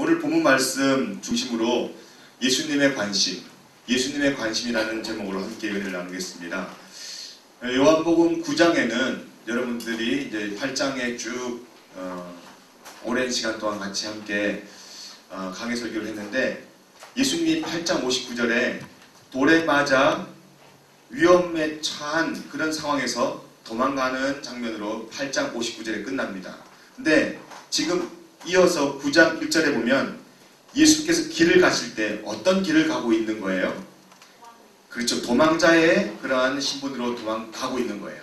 오늘 본문 말씀 중심으로 예수님의 관심이라는 제목으로 함께 은혜를 나누겠습니다. 요한복음 9장에는 여러분들이 이제 8장에 쭉 오랜 시간 동안 같이 함께 강해 설교를 했는데, 예수님이 8장 59절에 돌에 맞아 위험에 처한 그런 상황에서 도망가는 장면으로 8장 59절에 끝납니다. 근데 지금 이어서 9장 1절에 보면 예수께서 길을 가실 때 어떤 길을 가고 있는 거예요? 그렇죠. 도망자의 그러한 신분으로 도망가고 있는 거예요.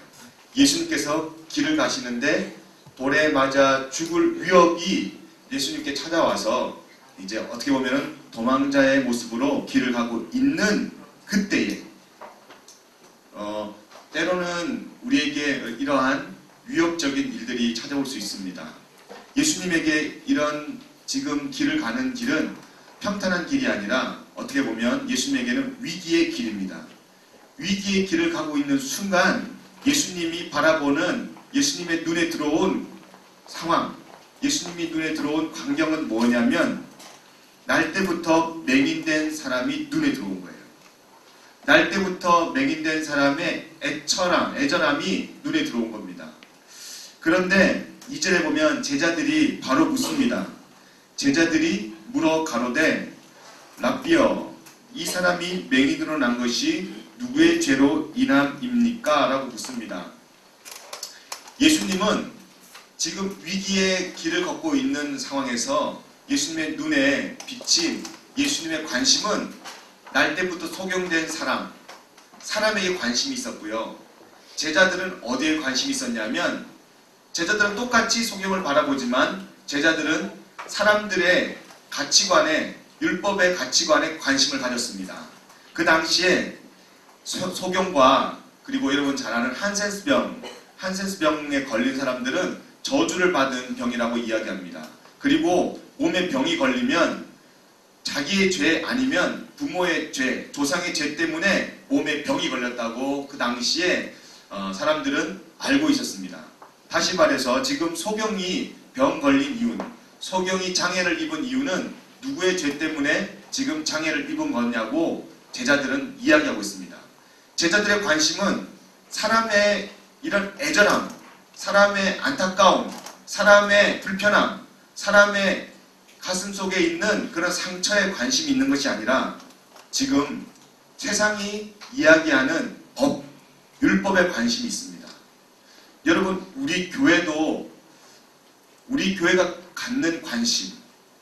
예수님께서 길을 가시는데 돌에 맞아 죽을 위협이 예수님께 찾아와서 이제 어떻게 보면은 도망자의 모습으로 길을 가고 있는 그때에 때로는 우리에게 이러한 위협적인 일들이 찾아올 수 있습니다. 예수님에게 이런 지금 길을 가는 길은 평탄한 길이 아니라 어떻게 보면 예수님에게는 위기의 길입니다. 위기의 길을 가고 있는 순간 예수님이 바라보는, 예수님의 눈에 들어온 상황, 예수님이 눈에 들어온 광경은 뭐냐면 날 때부터 맹인된 사람이 눈에 들어온 거예요. 날 때부터 맹인된 사람의 애절함이 눈에 들어온 겁니다. 그런데 2절에 보면 제자들이 바로 묻습니다. 제자들이 물어 가로되 랍비여, 이 사람이 맹인으로 난 것이 누구의 죄로 인함입니까? 라고 묻습니다. 예수님은 지금 위기의 길을 걷고 있는 상황에서 예수님의 눈에 비친 예수님의 관심은 날 때부터 소경된 사람에게 관심이 있었고요. 제자들은 어디에 관심이 있었냐면, 제자들은 똑같이 소경을 바라보지만 제자들은 사람들의 가치관에, 율법의 가치관에 관심을 가졌습니다. 그 당시에 소경과 그리고 여러분 잘 아는 한센스병에 걸린 사람들은 저주를 받은 병이라고 이야기합니다. 그리고 몸에 병이 걸리면 자기의 죄 아니면 부모의 죄, 조상의 죄 때문에 몸에 병이 걸렸다고 그 당시에 사람들은 알고 있었습니다. 다시 말해서 지금 소경이 병 걸린 이유는, 소경이 장애를 입은 이유는 누구의 죄 때문에 지금 장애를 입은 거냐고 제자들은 이야기하고 있습니다. 제자들의 관심은 사람의 이런 애절함, 사람의 안타까움, 사람의 불편함, 사람의 가슴 속에 있는 그런 상처에 관심이 있는 것이 아니라 지금 세상이 이야기하는 법, 율법에 관심이 있습니다. 여러분, 우리 교회가 갖는 관심,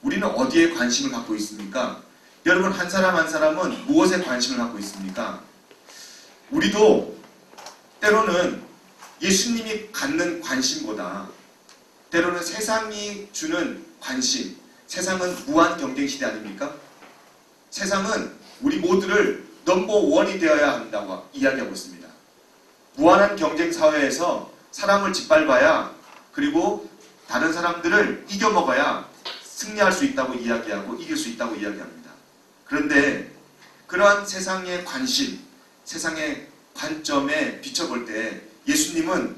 우리는 어디에 관심을 갖고 있습니까? 여러분, 한 사람 한 사람은 무엇에 관심을 갖고 있습니까? 우리도 때로는 예수님이 갖는 관심보다 때로는 세상이 주는 관심, 세상은 무한 경쟁 시대 아닙니까? 세상은 우리 모두를 넘버원이 되어야 한다고 이야기하고 있습니다. 무한한 경쟁 사회에서 사람을 짓밟아야, 그리고 다른 사람들을 이겨먹어야 승리할 수 있다고 이야기하고 이길 수 있다고 이야기합니다. 그런데 그러한 세상의 관심, 세상의 관점에 비춰볼 때 예수님은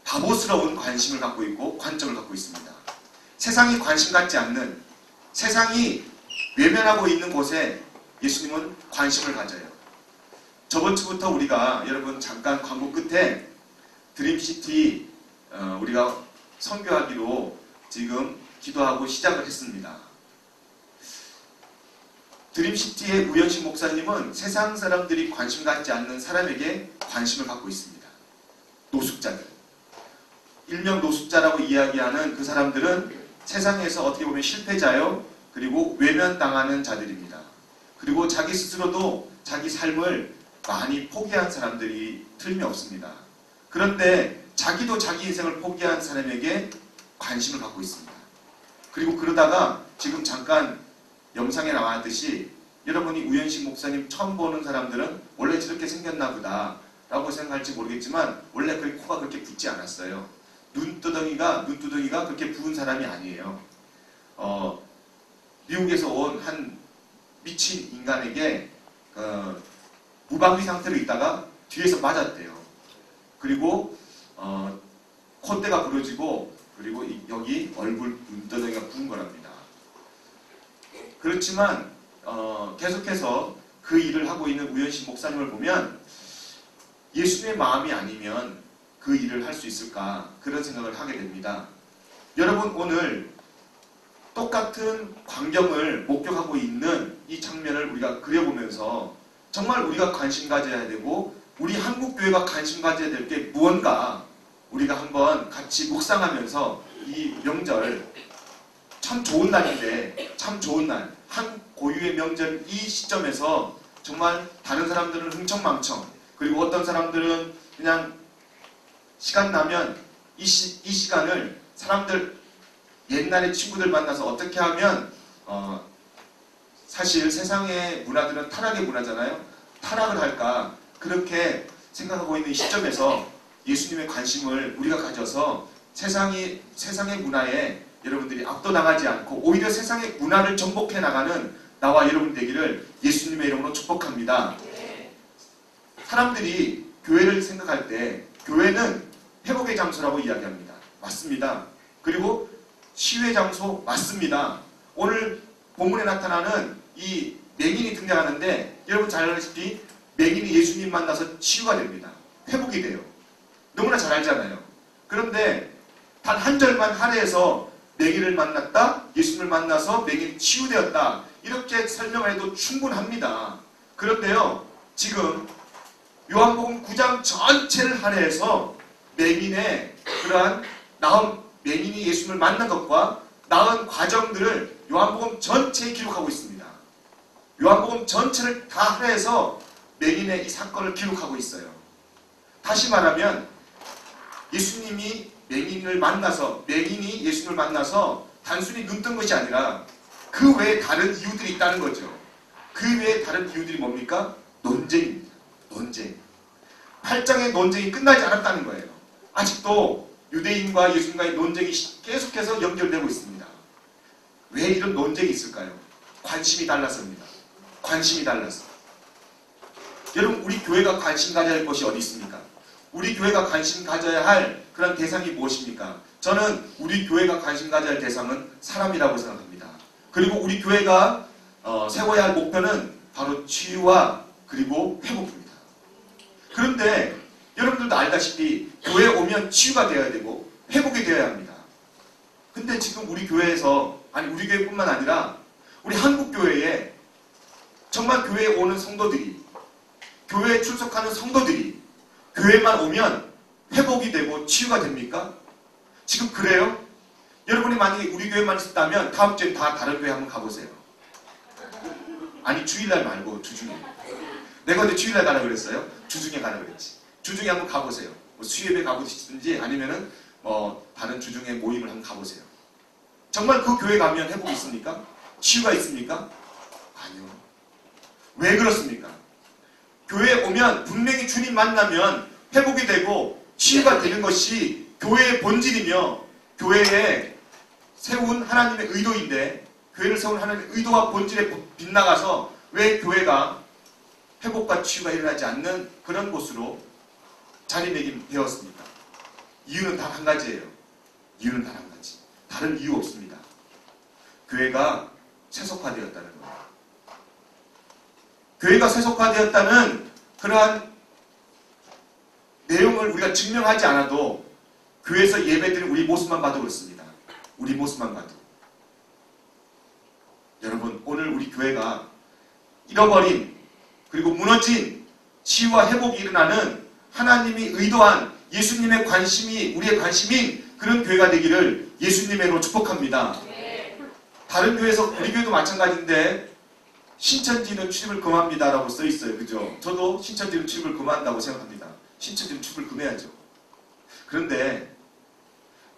바보스러운 관심을 갖고 있고 관점을 갖고 있습니다. 세상이 관심 갖지 않는, 세상이 외면하고 있는 곳에 예수님은 관심을 가져요. 저번 주부터 우리가, 여러분 잠깐 광고 끝에 드림시티 우리가 선교하기로 지금 기도하고 시작을 했습니다. 드림시티의 우현식 목사님은 세상 사람들이 관심 갖지 않는 사람에게 관심을 갖고 있습니다. 노숙자들. 일명 노숙자라고 이야기하는 그 사람들은 세상에서 어떻게 보면 실패자요, 그리고 외면당하는 자들입니다. 그리고 자기 스스로도 자기 삶을 많이 포기한 사람들이 틀림없습니다. 그런데 자기도 자기 인생을 포기한 사람에게 관심을 갖고 있습니다. 그리고 그러다가 지금 잠깐 영상에 나왔듯이 여러분이 우현식 목사님 처음 보는 사람들은 원래 저렇게 생겼나 보다 라고 생각할지 모르겠지만 원래 코가 그렇게 붓지 않았어요. 눈두덩이가 그렇게 부은 사람이 아니에요. 미국에서 온 한 미친 인간에게 무방비 상태로 있다가 뒤에서 맞았대요. 그리고 콧대가 부러지고, 그리고 여기 얼굴 눈두덩이가 부은 거랍니다. 그렇지만 계속해서 그 일을 하고 있는 우현식 목사님을 보면 예수님의 마음이 아니면 그 일을 할 수 있을까 그런 생각을 하게 됩니다. 여러분 오늘 똑같은 광경을 목격하고 있는 이 장면을 우리가 그려보면서 정말 우리가 관심 가져야 되고 우리 한국교회가 관심 가져야 될 게 무언가 우리가 한번 같이 묵상하면서 이 명절 참 좋은 날인데 참 좋은 날 한국 고유의 명절 이 시점에서 정말 다른 사람들은 흥청망청 그리고 어떤 사람들은 그냥 시간 나면 이 시간을 사람들 옛날에 친구들 만나서 어떻게 하면 사실 세상의 문화들은 타락의 문화잖아요. 타락을 할까 그렇게 생각하고 있는 시점에서 예수님의 관심을 우리가 가져서 세상의 문화에 여러분들이 압도당하지 않고 오히려 세상의 문화를 정복해 나가는 나와 여러분 되기를 예수님의 이름으로 축복합니다. 사람들이 교회를 생각할 때 교회는 회복의 장소라고 이야기합니다. 맞습니다. 그리고 치유의 장소 맞습니다. 오늘 본문에 나타나는 이 맹인이 등장하는데 여러분 잘 알다시피 맹인이 예수님 만나서 치유가 됩니다. 회복이 돼요. 너무나 잘 알잖아요. 그런데 단 한 절만 할애해서 맹인을 만났다, 예수님을 만나서 맹인이 치유되었다 이렇게 설명을 해도 충분합니다. 그런데요 지금 요한복음 9장 전체를 할애해서 맹인의 그러한 맹인이 예수님을 만난 것과 나은 과정들을 요한복음 전체에 기록하고 있습니다. 요한복음 전체를 다 할애해서 맹인의 이 사건을 기록하고 있어요. 다시 말하면 예수님이 맹인이 예수님을 만나서 단순히 눈뜬 것이 아니라 그 외에 다른 이유들이 있다는 거죠. 그 외에 다른 이유들이 뭡니까? 논쟁입니다. 논쟁. 8장의 논쟁이 끝나지 않았다는 거예요. 아직도 유대인과 예수님과의 논쟁이 계속해서 연결되고 있습니다. 왜 이런 논쟁이 있을까요? 관심이 달라서입니다. 관심이 달라서. 여러분 우리 교회가 관심 가져야 할 것이 어디 있습니까? 우리 교회가 관심 가져야 할 그런 대상이 무엇입니까? 저는 우리 교회가 관심 가져야 할 대상은 사람이라고 생각합니다. 그리고 우리 교회가 세워야 할 목표는 바로 치유와 그리고 회복입니다. 그런데 여러분들도 알다시피 교회에 오면 치유가 되어야 되고 회복이 되어야 합니다. 근데 지금 우리 교회에서 우리 교회뿐만 아니라 우리 한국교회에 정말 교회에 오는 성도들이 교회에 출석하는 성도들이 교회만 오면 회복이 되고 치유가 됩니까? 지금 그래요? 여러분이 만약에 우리 교회만 있었다면 다음 주에 다 다른 교회 한번 가보세요. 아니 주일날 말고 주중에. 내가 근데 주일날 가라 그랬어요? 주중에 가라 그랬지. 주중에 한번 가보세요. 뭐 수요일에 가보시든지 아니면은 다른 주중에 모임을 한번 가보세요. 정말 그 교회 가면 회복이 있습니까? 치유가 있습니까? 아니요. 왜 그렇습니까? 교회에 오면 분명히 주님 만나면 회복이 되고 치유가 되는 것이 교회의 본질이며 교회에 세운 하나님의 의도인데 교회를 세운 하나님의 의도와 본질에 빗나가서 왜 교회가 회복과 치유가 일어나지 않는 그런 곳으로 자리매김되었습니까? 이유는 단 한 가지예요. 이유는 단 한 가지. 다른 이유 없습니다. 교회가 세속화되었다는 거예요. 교회가 세속화되었다는 그러한 내용을 우리가 증명하지 않아도 교회에서 예배드리는 우리 모습만 봐도 그렇습니다. 우리 모습만 봐도. 여러분 오늘 우리 교회가 잃어버린 그리고 무너진 치유와 회복이 일어나는 하나님이 의도한 예수님의 관심이 우리의 관심인 그런 교회가 되기를 예수님으로 축복합니다. 다른 교회에서 우리 교회도 마찬가지인데 신천지는 출입을 금합니다 라고 써있어요. 그죠? 저도 신천지는 출입을 금한다고 생각합니다. 신천지는 출입을 금해야죠. 그런데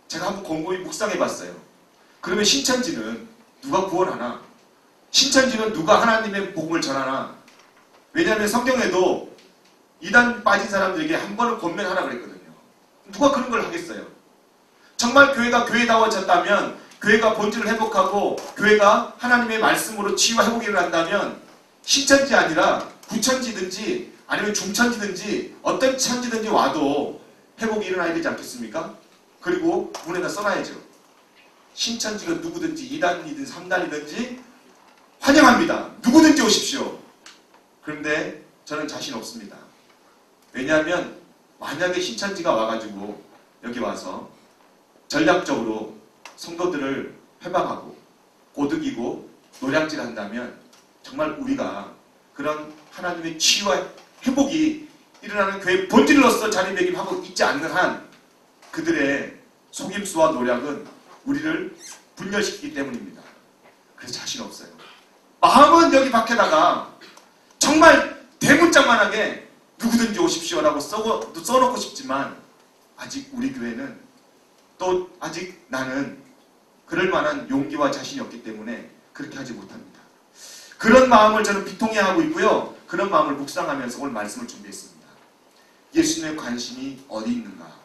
제가 한번 곰곰이 묵상해봤어요. 그러면 신천지는 누가 구원하나? 신천지는 누가 하나님의 복음을 전하나? 왜냐하면 성경에도 이단 빠진 사람들에게 한 번은 권면하라 그랬거든요. 누가 그런 걸 하겠어요? 정말 교회가 교회다워졌다면 교회가 본질을 회복하고 교회가 하나님의 말씀으로 치유와 회복이 일어난다면 신천지 아니라 구천지든지 아니면 중천지든지 어떤 천지든지 와도 회복이 일어나야 되지 않겠습니까? 그리고 문에다 써놔야죠. 신천지가 누구든지 2단이든 3단이든지 환영합니다. 누구든지 오십시오. 그런데 저는 자신 없습니다. 왜냐하면 만약에 신천지가 와가지고 여기 와서 전략적으로 성도들을 회방하고 고득이고 노량질 한다면 정말 우리가 그런 하나님의 치유와 회복이 일어나는 교회 본질로서 자리매김하고 있지 않는 한 그들의 속임수와 노력은 우리를 분열시키기 때문입니다. 그래서 자신 없어요. 마음은 여기 밖에다가 정말 대문짝만하게 누구든지 오십시오라고 써놓고 싶지만 아직 우리 교회는 또 아직 나는 그럴 만한 용기와 자신이 없기 때문에 그렇게 하지 못합니다. 그런 마음을 저는 비통해 하고 있고요. 그런 마음을 묵상하면서 오늘 말씀을 준비했습니다. 예수님의 관심이 어디 있는가?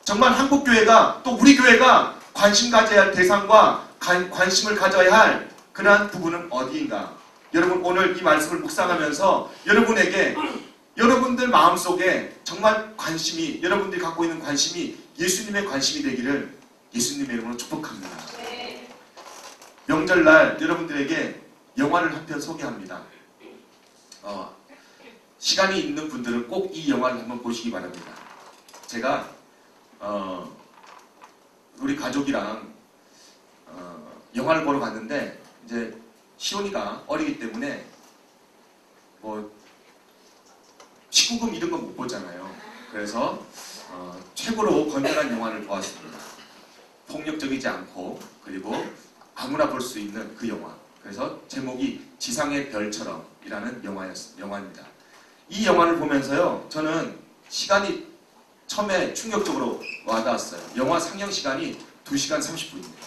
정말 한국교회가 또 우리 교회가 관심 가져야 할 대상과 관심을 가져야 할 그러한 부분은 어디인가? 여러분 오늘 이 말씀을 묵상하면서 여러분에게 여러분들 마음속에 정말 관심이 여러분들이 갖고 있는 관심이 예수님의 관심이 되기를 예수님의 이름으로 축복합니다. 명절날 여러분들에게 영화를 한 편 소개합니다. 시간이 있는 분들은 꼭 이 영화를 한번 보시기 바랍니다. 제가 우리 가족이랑 영화를 보러 갔는데 이제 시온이가 어리기 때문에 뭐 19금 이런 건 못 보잖아요. 그래서 최고로 건전한 영화를 보았습니다. 폭력적이지 않고 그리고 아무나 볼 수 있는 그 영화. 그래서 제목이 지상의 별처럼 이라는 영화입니다. 이 영화를 보면서요. 저는 시간이 처음에 충격적으로 와닿았어요. 영화 상영 시간이 2시간 30분입니다.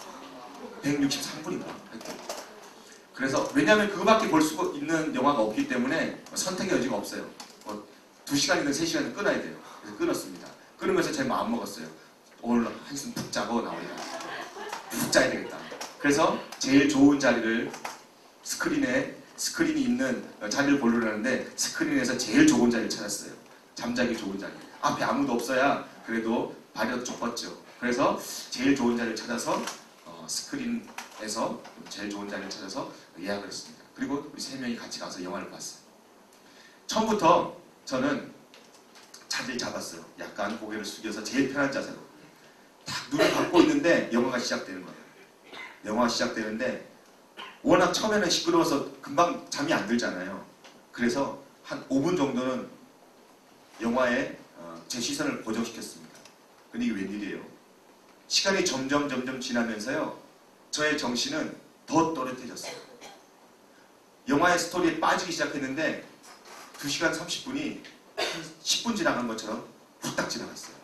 163분인가. 그래서 왜냐하면 그거밖에 볼 수 있는 영화가 없기 때문에 선택의 여지가 없어요. 2시간이든 3시간이든 끊어야 돼요. 그래서 끊었습니다. 끊으면서 제 마음 먹었어요. 오늘 한숨 푹 자고 나오자. 푹 자야 되겠다. 그래서 제일 좋은 자리를 스크린이 있는 자리를 고르려는데 스크린에서 제일 좋은 자리를 찾았어요. 잠자기 좋은 자리. 앞에 아무도 없어야 그래도 발이 좀 뻗죠. 그래서 제일 좋은 자리를 찾아서 스크린에서 제일 좋은 자리를 찾아서 예약을 했습니다. 그리고 우리 3명이 같이 가서 영화를 봤어요. 처음부터 저는 자리를 잡았어요. 약간 고개를 숙여서 제일 편한 자세로. 딱 눈을 감고 있는데 영화가 시작되는 거예요. 영화가 시작되는데 워낙 처음에는 시끄러워서 금방 잠이 안 들잖아요. 그래서 한 5분 정도는 영화에 제 시선을 고정시켰습니다. 근데 이게 웬일이에요? 시간이 점점 지나면서요. 저의 정신은 더 또렷해졌어요. 영화의 스토리에 빠지기 시작했는데 2시간 30분이 10분 지나간 것처럼 후딱 지나갔어요.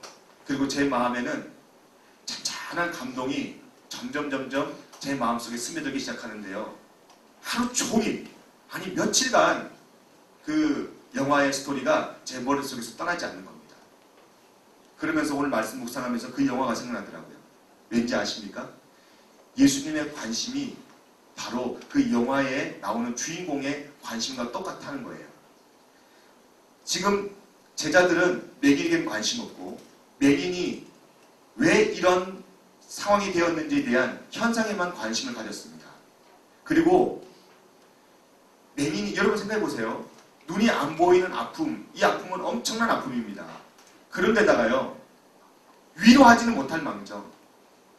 그리고 제 마음에는 잔잔한 감동이 점점 제 마음속에 스며들기 시작하는데요. 하루 종일, 아니 며칠간 그 영화의 스토리가 제 머릿속에서 떠나지 않는 겁니다. 그러면서 오늘 말씀 묵상하면서 그 영화가 생각나더라고요. 왠지 아십니까? 예수님의 관심이 바로 그 영화에 나오는 주인공의 관심과 똑같다는 거예요. 지금 제자들은 맹인에겐 관심 없고 맹인이 왜 이런 상황이 되었는지에 대한 현상에만 관심을 가졌습니다. 그리고 맹인이 여러분 생각해 보세요. 눈이 안 보이는 아픔, 이 아픔은 엄청난 아픔입니다. 그런데다가요. 위로하지는 못할 망정,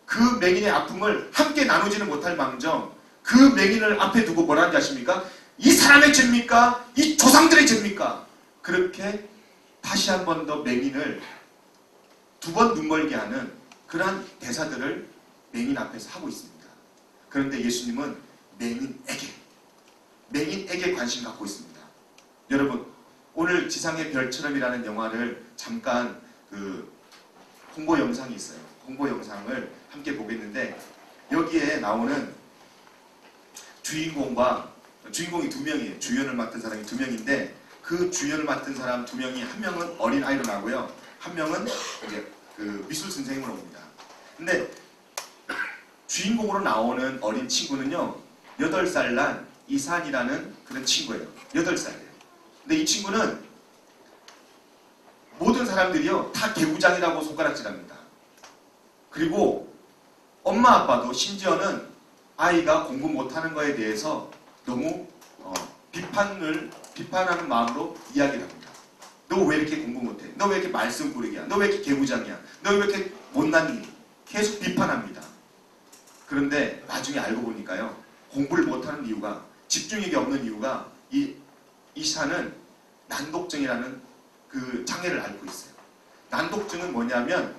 그 맹인의 아픔을 함께 나누지는 못할 망정, 그 맹인을 앞에 두고 뭐라는지 아십니까? 이 사람의 죄입니까? 이 조상들의 죄입니까? 그렇게 다시 한 번 더 맹인을 2번 눈멀게 하는 그러한 대사들을 맹인 앞에서 하고 있습니다. 그런데 예수님은 맹인에게 관심 갖고 있습니다. 여러분, 오늘 지상의 별처럼이라는 영화를 잠깐 홍보 영상이 있어요. 홍보 영상을 함께 보겠는데 여기에 나오는 주인공이 2명이에요. 주연을 맡은 사람이 2명인데 그 주연을 맡은 사람 2명이 한 명은 어린 아이로 나오고요. 한 명은 이제 미술 선생님으로 옵니다. 근데 주인공으로 나오는 어린 친구는요. 8살 난 이산이라는 그런 친구예요. 8살이에요. 근데 이 친구는 모든 사람들이요. 다 개구장이라고 손가락질합니다. 그리고 엄마 아빠도 심지어는 아이가 공부 못하는 거에 대해서 너무 비판하는 마음으로 이야기를 합니다. 너 왜 이렇게 공부 못해? 너 왜 이렇게 말씀 꾸리기야? 너 왜 이렇게 개구장이야? 너 왜 이렇게 못난니? 계속 비판합니다. 그런데 나중에 알고 보니까요. 공부를 못하는 이유가, 집중력이 없는 이유가 이사는 난독증이라는 그 장애를 앓고 있어요. 난독증은 뭐냐면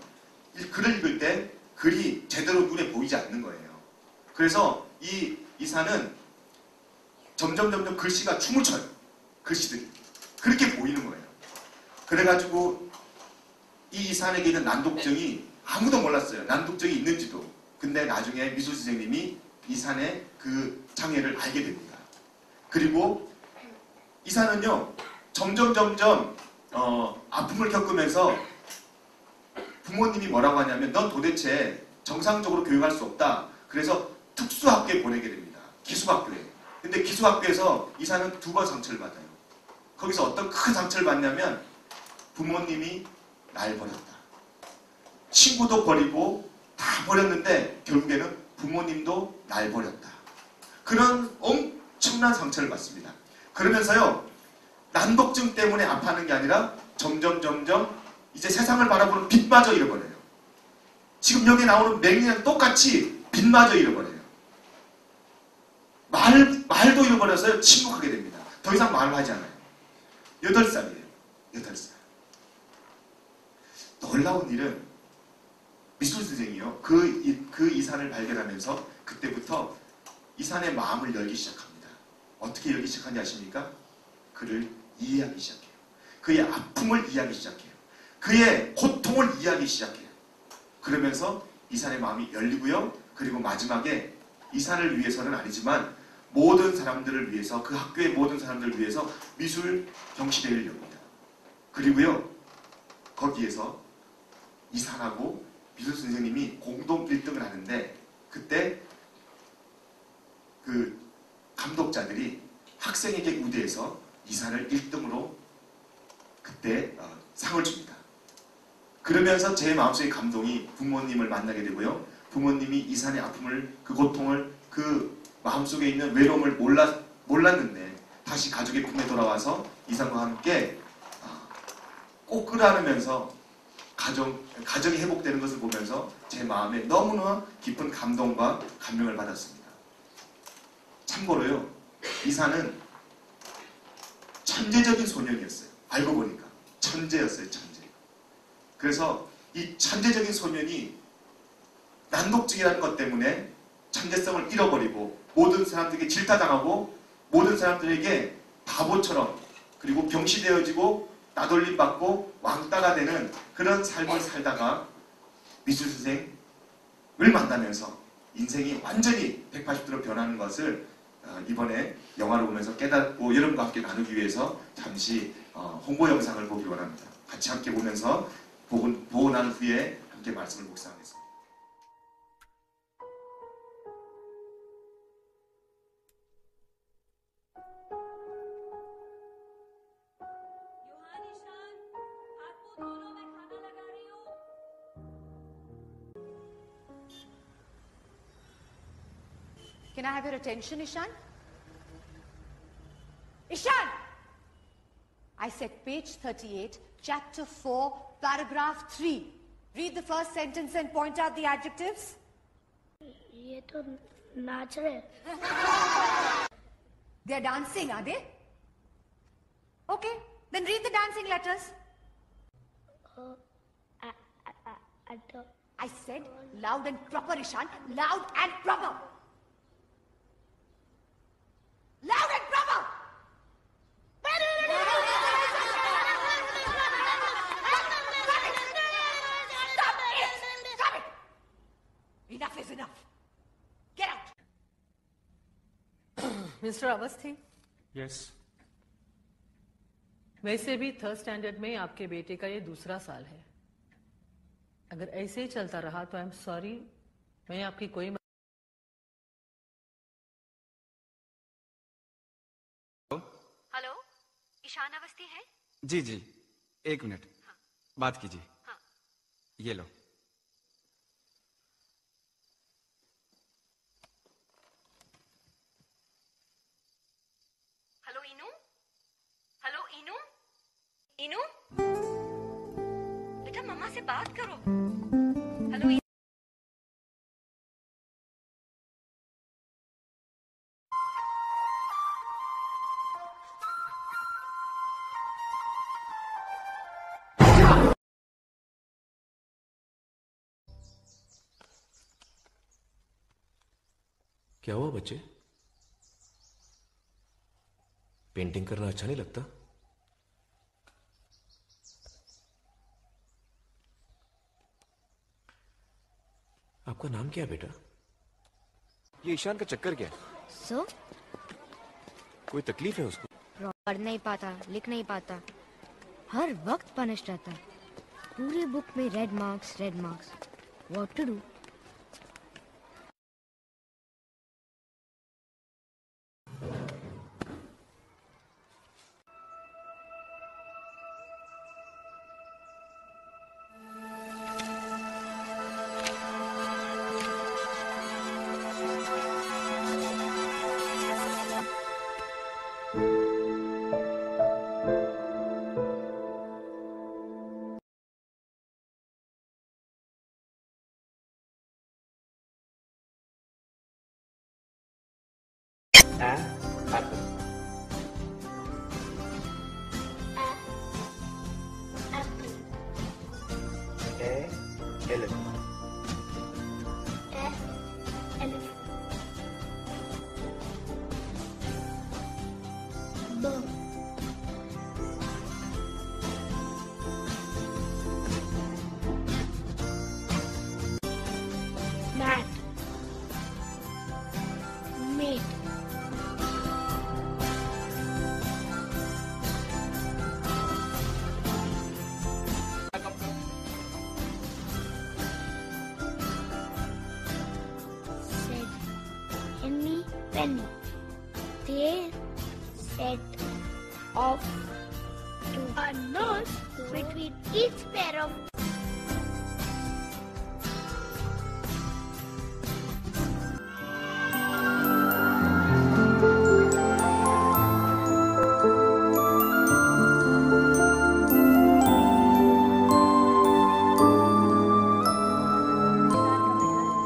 글을 읽을 때 글이 제대로 눈에 보이지 않는 거예요. 그래서 이사는 점점 글씨가 춤을 춰요. 글씨들이. 그렇게 보이는 거예요. 그래가지고 이 이사에게 있는 난독증이 아무도 몰랐어요. 난독증이 있는지도. 근데 나중에 미술 선생님이 이산의 그 장애를 알게 됩니다. 그리고 이산은요, 점점 아픔을 겪으면서 부모님이 뭐라고 하냐면 넌 도대체 정상적으로 교육할 수 없다. 그래서 특수학교에 보내게 됩니다. 기숙학교에. 근데 기숙학교에서 이사는 2번 상처를 받아요. 거기서 어떤 큰 상처를 받냐면 부모님이 날 버렸다. 친구도 버리고 다 버렸는데 결국에는 부모님도 날 버렸다. 그런 엄청난 상처를 받습니다. 그러면서요, 난독증 때문에 아파하는 게 아니라 점점 이제 세상을 바라보는 빛마저 잃어버려요. 지금 여기 나오는 맹이랑 똑같이 빛마저 잃어버려요. 말도 잃어버려서 침묵하게 됩니다. 더 이상 말을 하지 않아요. 8살이에요. 8살. 놀라운 일은 미술 선생이요. 그 이산을 발견하면서 그때부터 이산의 마음을 열기 시작합니다. 어떻게 열기 시작하는지 아십니까? 그를 이해하기 시작해요. 그의 아픔을 이해하기 시작해요. 그의 고통을 이해하기 시작해요. 그러면서 이산의 마음이 열리고요. 그리고 마지막에 이산을 위해서는 아니지만 모든 사람들을 위해서, 그 학교의 모든 사람들을 위해서 미술 경시대회를 엽니다. 그리고요, 거기에서 이산하고 미술 선생님이 공동 1등을 하는데, 그때 그 감독자들이 학생에게 우대해서 이산을 1등으로 그때 상을 줍니다. 그러면서 제 마음속의 감동이 부모님을 만나게 되고요. 부모님이 이산의 아픔을, 그 고통을, 그 마음속에 있는 외로움을 몰랐는데 다시 가족의 품에 돌아와서 이산과 함께 꽃그라면서 가정이 회복되는 것을 보면서 제 마음에 너무나 깊은 감동과 감명을 받았습니다. 참고로요, 이산은 천재적인 소년이었어요. 알고 보니까 천재였어요. 천재. 그래서 이 천재적인 소년이 난독증이라는 것 때문에 천재성을 잃어버리고 모든 사람들에게 질타당하고 모든 사람들에게 바보처럼, 그리고 병시되어지고 따돌림받고 왕따가 되는 그런 삶을 살다가 미술선생을 만나면서 인생이 완전히 180도로 변하는 것을 이번에 영화를 보면서 깨닫고 여러분과 함께 나누기 위해서 잠시 홍보 영상을 보기 원합니다. 같이 함께 보면서 보고 난 후에 함께 말씀을 묵상하겠습니다. Can I have your attention, Ishan? Ishan! I said page 38, chapter 4, paragraph 3. Read the first sentence and point out the adjectives. ये तो नाच रहे. They're dancing, are they? Okay, then read the dancing letters. I said loud and proper, Ishan. Loud and proper. Loud and proper! Stop it! Enough is enough. Get out. Mr. Avasthi? Yes. वैसे भी third standard में आपके बेटे का ये दूसरा साल है. अगर ऐसे ही चलता रहा तो आई एम सॉरी, मैं आपकी कोई हेलो, ईशान अवस्थी है? जी जी, 1 मिनट. हाँ. बात कीजिए. हाँ. ये लो. इनू? हेलो इनू? इनू? बेटा मम्मा से बात करो। हेलो इनू? क्या हुआ बच्चे? पेंटिंग करना अच्छा नहीं लगता? आपका नाम क्या है बेटा? ये ईशान का चक्कर क्या है? सो कोई तकलीफ है उसको? पढ़ नहीं पाता, लिख नहीं पाता, हर वक्त पनिश रहता है। पूरी बुक में red marks, red marks. What to do? Mat. Mate. Said Henny Penny. They set off to a nose between each pair of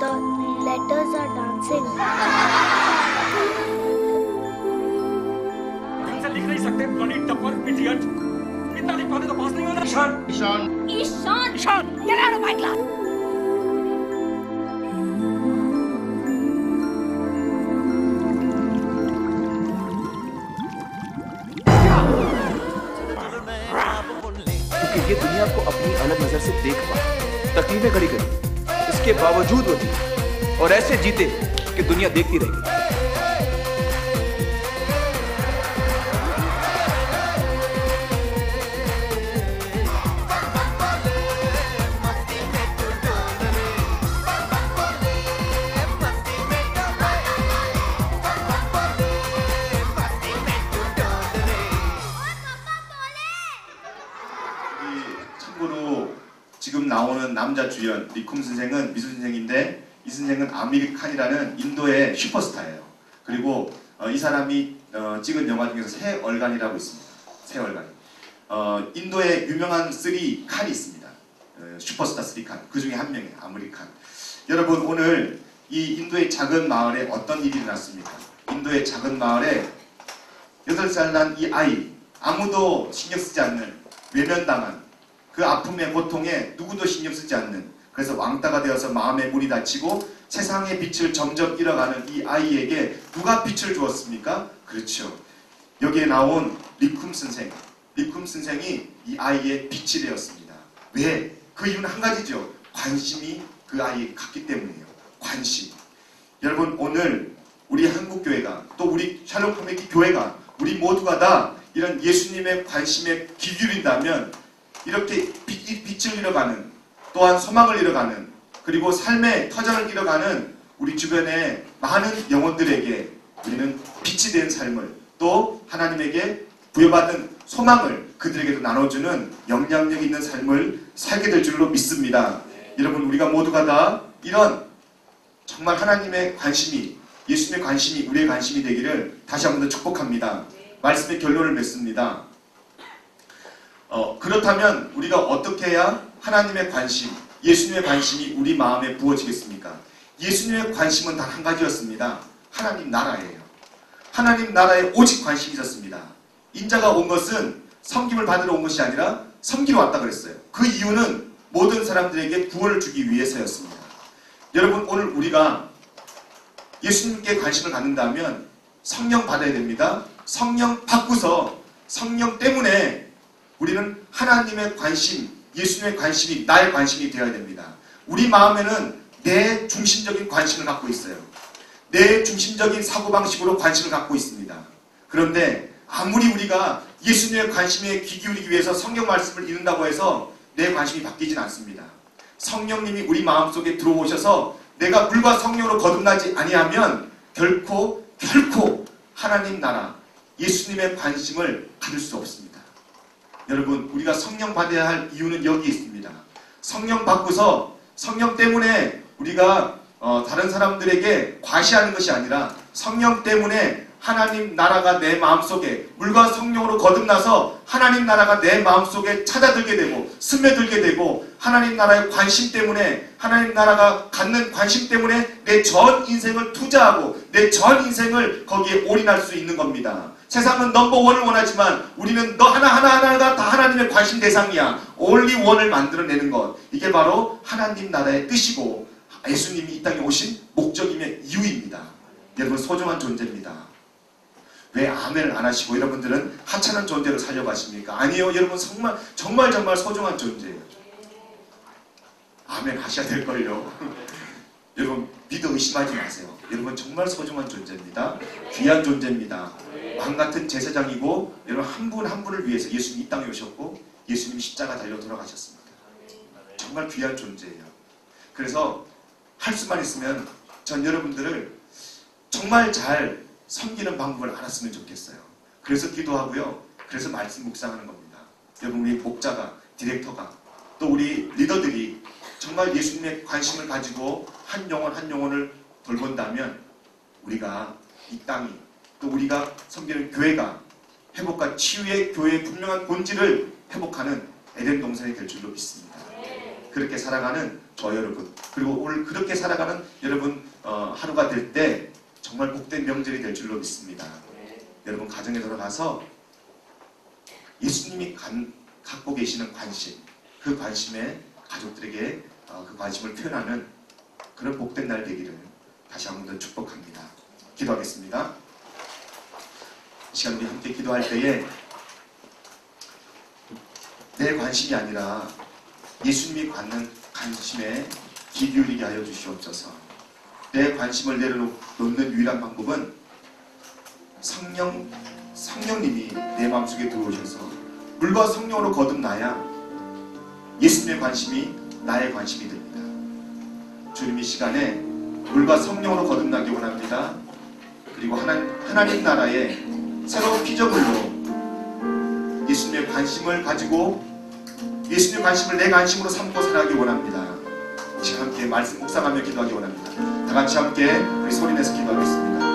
the letters are dancing. से लिख नहीं सकते ब्लडी टपर इडियट। इतना लिख पाते तो पास नहीं होना। Ishan Ishan! Get out of my class! क्योंकि ये दुनिया को अपनी अलग नजर से देख पाए, तकलीफें खड़ी करी, इसके बावजूद वो जीते और ऐसे जीते कि दुनिया देखती रहेगी। 참고로 지금 나오는 남자 주연 리쿰 선생은 미술 선생인데 이 선생은 아미르 칸이라는 인도의 슈퍼스타예요. 그리고 이 사람이 찍은 영화 중에서 새 얼간이라고 있습니다. 새 얼간. 인도의 유명한 3 칸이 있습니다. 슈퍼스타 3 칸. 그 중에 한 명이에요. 아미르 칸. 여러분 오늘 이 인도의 작은 마을에 어떤 일이 일어났습니까? 인도의 작은 마을에 8살 난 이 아이 아무도 신경 쓰지 않는 외면당한 그 아픔의 고통에 누구도 신경 쓰지 않는 그래서 왕따가 되어서 마음에 물이 닫히고 세상의 빛을 점점 잃어가는 이 아이에게 누가 빛을 주었습니까? 그렇죠. 여기에 나온 리쿰 선생. 리쿰 선생이 이 아이의 빛이 되었습니다. 왜? 그 이유는 한 가지죠. 관심이 그 아이에 갔기 때문이에요. 관심. 여러분 오늘 우리 한국교회가 또 우리 샬롬 커뮤니티 교회가 우리 모두가 다 이런 예수님의 관심에 귀 기울인다면 이렇게 빛을 잃어가는 또한 소망을 잃어가는 그리고 삶의 터전을 잃어가는 우리 주변의 많은 영혼들에게 우리는 빛이 된 삶을 또 하나님에게 부여받은 소망을 그들에게도 나눠주는 영향력 있는 삶을 살게 될 줄로 믿습니다. 여러분 우리가 모두가 다 이런 정말 하나님의 관심이 예수님의 관심이 우리의 관심이 되기를 다시 한 번 더 축복합니다. 말씀의 결론을 맺습니다. 그렇다면 우리가 어떻게 해야 하나님의 관심, 예수님의 관심이 우리 마음에 부어지겠습니까? 예수님의 관심은 단 한 가지였습니다. 하나님 나라예요. 하나님 나라에 오직 관심이 있었습니다. 인자가 온 것은 섬김을 받으러 온 것이 아니라 섬기러 왔다 그랬어요. 그 이유는 모든 사람들에게 구원을 주기 위해서였습니다. 여러분, 오늘 우리가 예수님께 관심을 갖는다면 성령 받아야 됩니다. 성령 받고서 성령 때문에 우리는 하나님의 관심, 예수님의 관심이 나의 관심이 되어야 됩니다. 우리 마음에는 내 중심적인 관심을 갖고 있어요. 내 중심적인 사고방식으로 관심을 갖고 있습니다. 그런데 아무리 우리가 예수님의 관심에 귀 기울이기 위해서 성경 말씀을 읽는다고 해서 내 관심이 바뀌진 않습니다. 성령님이 우리 마음속에 들어오셔서 내가 물과 성령으로 거듭나지 아니하면 결코 하나님 나라, 예수님의 관심을 가질 수 없습니다. 여러분, 우리가 성령 받아야 할 이유는 여기 있습니다. 성령 받고서 성령 때문에 우리가 다른 사람들에게 과시하는 것이 아니라 성령 때문에 하나님 나라가 내 마음속에 물과 성령으로 거듭나서 하나님 나라가 내 마음속에 찾아들게 되고 스며들게 되고 하나님 나라의 관심 때문에 하나님 나라가 갖는 관심 때문에 내 전 인생을 투자하고 내 전 인생을 거기에 올인할 수 있는 겁니다. 세상은 넘버원을 원하지만 우리는 너 하나하나가 다 하나님의 관심 대상이야. only one을 만들어내는 것. 이게 바로 하나님 나라의 뜻이고 예수님이 이 땅에 오신 목적이며 이유입니다. 여러분, 소중한 존재입니다. 왜 아멘을 안 하시고 여러분들은 하찮은 존재로 살려가십니까? 아니요, 여러분 정말 소중한 존재예요. 아멘 하셔야 될걸요. 여러분, 믿어 의심하지 마세요. 여러분 정말 소중한 존재입니다. 귀한 존재입니다. 왕같은 제사장이고 여러분 한 분 한 분을 위해서 예수님이 이 땅에 오셨고 예수님이 십자가 달려 돌아가셨습니다. 정말 귀한 존재예요. 그래서 할 수만 있으면 전 여러분들을 정말 잘 섬기는 방법을 알았으면 좋겠어요. 그래서 기도하고요. 그래서 말씀 묵상하는 겁니다. 여러분, 우리 목자가, 디렉터가, 또 우리 리더들이 정말 예수님의 관심을 가지고 한 영혼 한 영혼을 돌본다면 우리가 이 땅이, 또 우리가 섬기는 교회가 회복과 치유의 교회의 분명한 본질을 회복하는 에덴 동산이 될 줄로 믿습니다. 그렇게 살아가는 저 여러분, 그리고 오늘 그렇게 살아가는 여러분 하루가 될 때 정말 복된 명절이 될 줄로 믿습니다. 여러분, 가정에 들어가서 예수님이 갖고 계시는 관심, 그 관심에 가족들에게 그 관심을 표현하는 그런 복된 날 되기를 다시 한 번 더 축복합니다. 기도하겠습니다. 이 시간 우리 함께 기도할 때에 내 관심이 아니라 예수님이 갖는 관심에 귀 기울이게 하여 주시옵소서. 내 관심을 내려놓는 유일한 방법은 성령님이 내 마음속에 들어오셔서 물과 성령으로 거듭나야 예수님의 관심이 나의 관심이 됩니다. 주님, 이 시간에 물과 성령으로 거듭나기 원합니다. 그리고 하나님 나라의 새로운 피조물로 예수님의 관심을 가지고 예수님의 관심을 내 관심으로 삼고 살아가기 원합니다. 지금 함께 말씀 묵상하며 기도하기 원합니다. 다 같이 함께 우리 소리내서 기도하겠습니다.